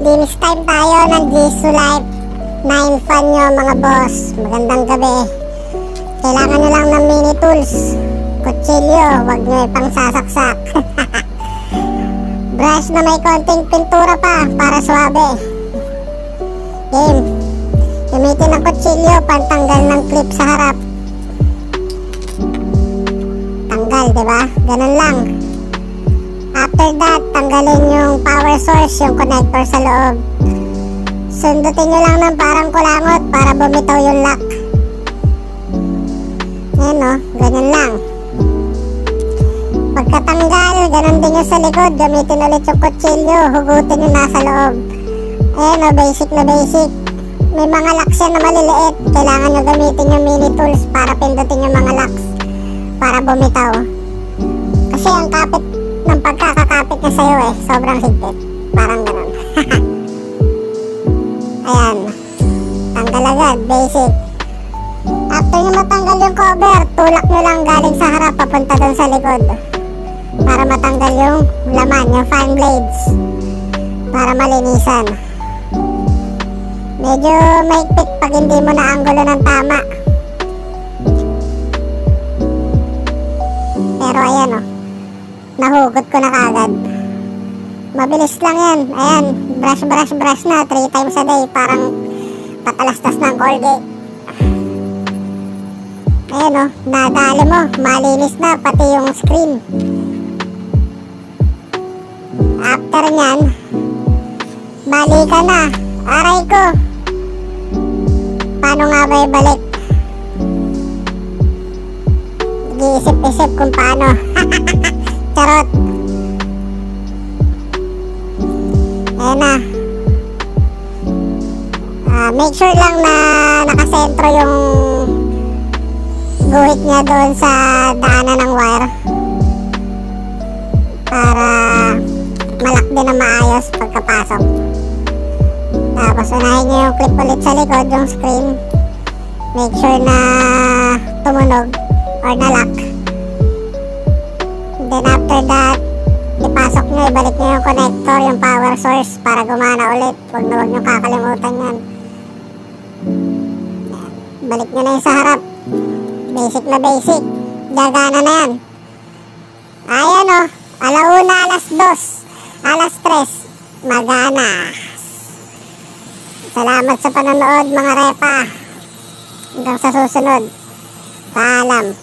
Linis time tayo ng Jisoo Life 9 fan nyo mga boss. Magandang gabi. Kailangan nyo lang ng mini tools, kutsilyo, wag nyo ipang sasaksak. Brush na may konting pintura pa para swabe. Game. Gamitin ng kutsilyo pantanggal ng clip sa harap. Tanggal, diba? Ganun lang. After that, tanggalin yung power source, yung connector sa loob. Sundutin nyo lang ng parang kulangot para bumitaw yung lock. Ayan o, ganyan lang. Pagkatanggal, ganun din yung sa likod. Gamitin ulit yung kutsilyo, hugutin yung nasa loob. Ayan o, basic na basic. May mga locks yan na maliliit. Kailangan nyo gamitin yung mini tools para pindutin yung mga locks para bumitaw. Kasi ang kapit ng pagkakakapit niya sa'yo sobrang higpit. Parang ganun. Ayan, tanggal agad, basic. After nyo matanggal yung cover, tulak nyo lang galing sa harap papunta dun sa likod para matanggal yung laman, yung fan blades, para malinisan. Medyo maikpit pag hindi mo na anggulo ng tama, pero ayan o, nahugot ko na kagad. Mabilis lang yan. Ayan, brush na 3 times a day. Parang patalastas ng Colgate. Ayan o, nadali mo, malinis na pati yung screen. After nyan, balikan na. Aray ko, paano nga ba ibalik? Nag-iisip-isip kung paano. Charot. Ayan na. Make sure lang na nakasentro yung guhit niya doon sa daanan ng wire para malak din na maayos pagkapasok. Tapos unahin niyo yung clip ulit sa likod, yung screen. Make sure na tumunog or nalock. Then after that, ipasok nyo, ibalik nyo yung connector, yung power source para gumana ulit. Huwag na huwag nyo kakalimutan yan. Balik nyo na yung sa harap. Basic na basic. Gagana na yan. Ayan o, alauna, alas 2, alas 3, magana. Salamat sa panonood mga repa. Hanggang sa susunod. Paalam.